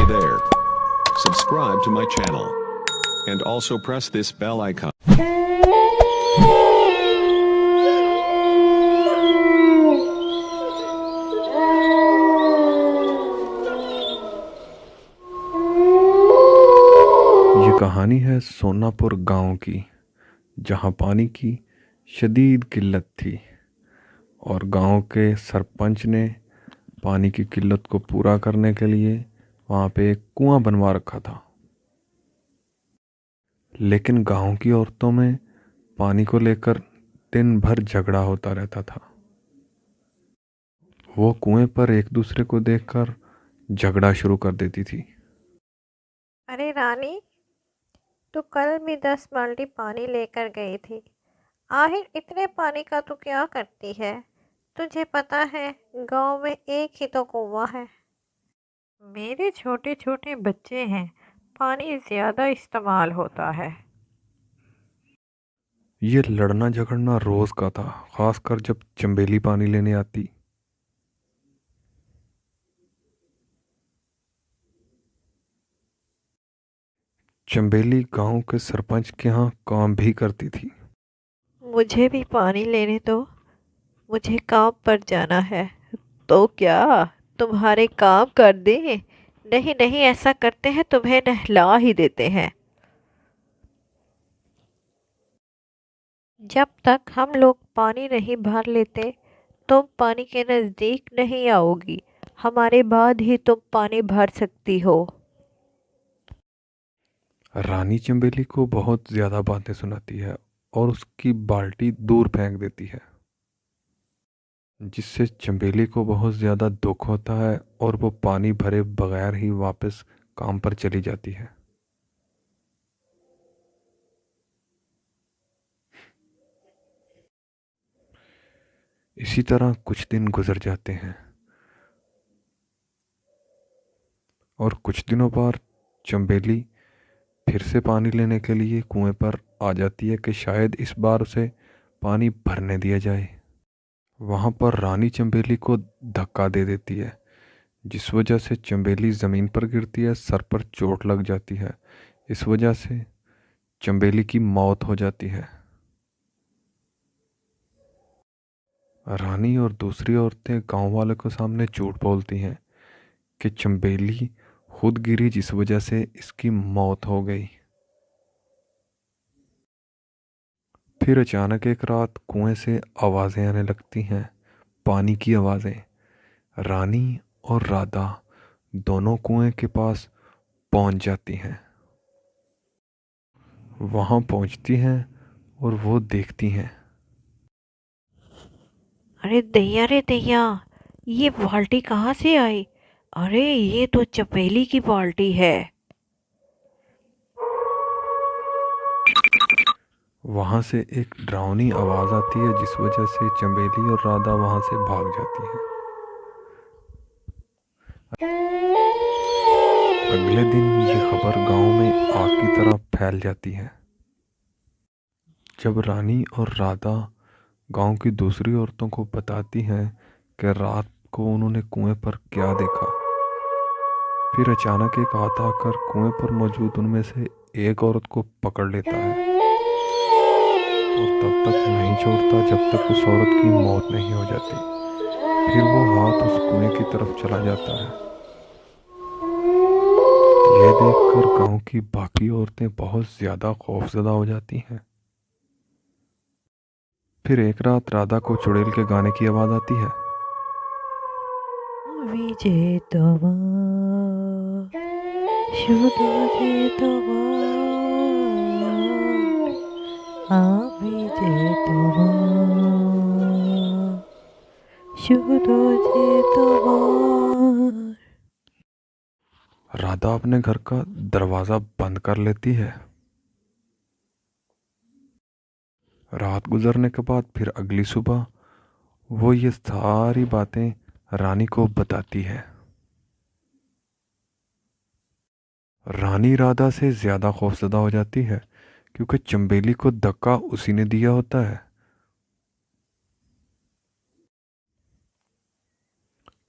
Hey there. Subscribe to my channel. And also press this bell icon. ये कहानी है सोनापुर गांव की, जहां पानी की शदीद किल्लत थी और गांव के सरपंच ने पानी की किल्लत को पूरा करने के लिए वहां पे एक कुआं बनवा रखा था। लेकिन गांव की औरतों में पानी को लेकर दिन भर झगड़ा होता रहता था। वो कुएं पर एक दूसरे को देखकर झगड़ा शुरू कर देती थी। अरे रानी, तू कल भी 10 बाल्टी पानी लेकर गई थी। आखिर इतने पानी का तू क्या करती है? तुझे पता है गांव में एक ही तो कुआं है। मेरे छोटे छोटे बच्चे हैं, पानी ज़्यादा इस्तेमाल होता है। ये लड़ना झगड़ना रोज का था, खासकर जब चंबेली पानी लेने आती। चंबेली गांव के सरपंच के यहाँ काम भी करती थी। मुझे भी पानी लेने दो, मुझे काम पर जाना है। तो क्या तुम्हारे काम कर दें? नहीं नहीं, ऐसा करते हैं, तुम्हें नहला ही देते हैं। जब तक हम लोग पानी नहीं भर लेते, तुम पानी के नज़दीक नहीं आओगी। हमारे बाद ही तुम पानी भर सकती हो। रानी चंबेली को बहुत ज्यादा बातें सुनाती है और उसकी बाल्टी दूर फेंक देती है, जिससे चंबेली को बहुत ज्यादा दुख होता है और वो पानी भरे बगैर ही वापस काम पर चली जाती है। इसी तरह कुछ दिन गुजर जाते हैं और कुछ दिनों बाद चंबेली फिर से पानी लेने के लिए कुएं पर आ जाती है कि शायद इस बार उसे पानी भरने दिया जाए। वहां पर रानी चंबेली को धक्का दे देती है, जिस वजह से चंबेली ज़मीन पर गिरती है, सर पर चोट लग जाती है। इस वजह से चंबेली की मौत हो जाती है। रानी और दूसरी औरतें गांव वालों के सामने झूठ बोलती हैं कि चंबेली खुद गिरी, जिस वजह से इसकी मौत हो गई। फिर अचानक एक रात कुएं से आवाज़ें आने लगती हैं, पानी की आवाज़ें। रानी और राधा दोनों कुएं के पास पहुंच जाती हैं। वहां पहुंचती हैं और वो देखती हैं। अरे दैया रे दैया, ये बाल्टी कहाँ से आई? अरे ये तो चमेली की बाल्टी है। वहां से एक डरावनी आवाज आती है, जिस वजह से चंबेली और राधा वहां से भाग जाती हैं। अगले दिन ये खबर गांव में आग की तरह फैल जाती है। जब रानी और राधा गांव की दूसरी औरतों को बताती हैं कि रात को उन्होंने कुएं पर क्या देखा, फिर अचानक एक हाथ आकर कुएं पर मौजूद उनमें से एक औरत को पकड़ लेता है और तब तक नहीं छोड़ता जब तक उस औरत की मौत नहीं हो जाती। फिर वो हाथ उस कुएं की तरफ चला जाता है। यह देखकर गांव की बाकी औरतें बहुत ज्यादा खौफजदा हो जाती हैं। फिर एक रात राधा को चुड़ैल के गाने की आवाज आती है। विजेतवा शुद्धजेतवा विजेतवा शुद्धजेतवा। राधा अपने घर का दरवाजा बंद कर लेती है। रात गुजरने के बाद फिर अगली सुबह वो ये सारी बातें रानी को बताती है। रानी राधा से ज्यादा खौफजदा हो जाती है, क्योंकि चंबेली को धक्का उसी ने दिया होता है।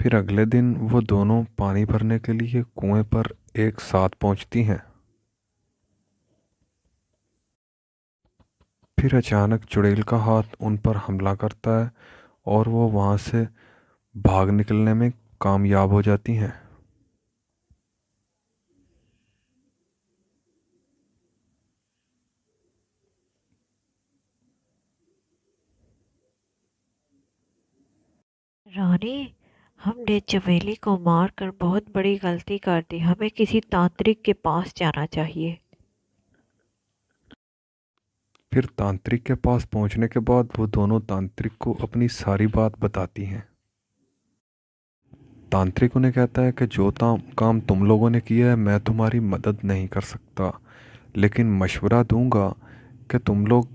फिर अगले दिन वो दोनों पानी भरने के लिए कुएं पर एक साथ पहुंचती हैं। फिर अचानक चुड़ैल का हाथ उन पर हमला करता है और वो वहां से भाग निकलने में कामयाब हो जाती हैं। रानी, हमने चमेली को मारकर बहुत बड़ी गलती कर दी। हमें किसी तांत्रिक के पास जाना चाहिए। फिर तांत्रिक के पास पहुंचने के बाद वो दोनों तांत्रिक को अपनी सारी बात बताती हैं। तांत्रिक उन्हें कहता है कि जो काम तुम लोगों ने किया है मैं तुम्हारी मदद नहीं कर सकता, लेकिन मशवरा दूंगा कि तुम लोग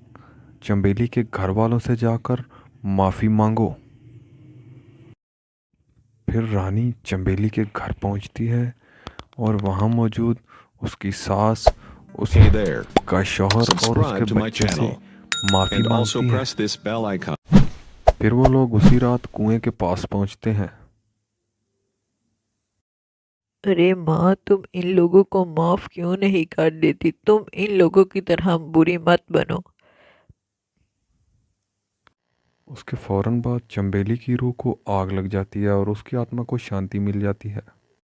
चंबेली के घर वालों से जाकर माफ़ी मांगो। फिर रानी चंबेली के घर पहुंचती है और वहां मौजूद उसकी सास, Hey there. उसका शौहर और Subscribe उसके to my बच्चे से channel. माफ़ी And also मांगती है। press this bell icon. फिर वो लोग उसी रात कुएं के पास पहुंचते हैं। अरे माँ, तुम इन लोगों को माफ क्यों नहीं कर देती? तुम इन लोगों की तरह बुरी मत बनो। उसके फौरन बाद चंबेली की रूह को आग लग जाती है और उसकी आत्मा को शांति मिल जाती है।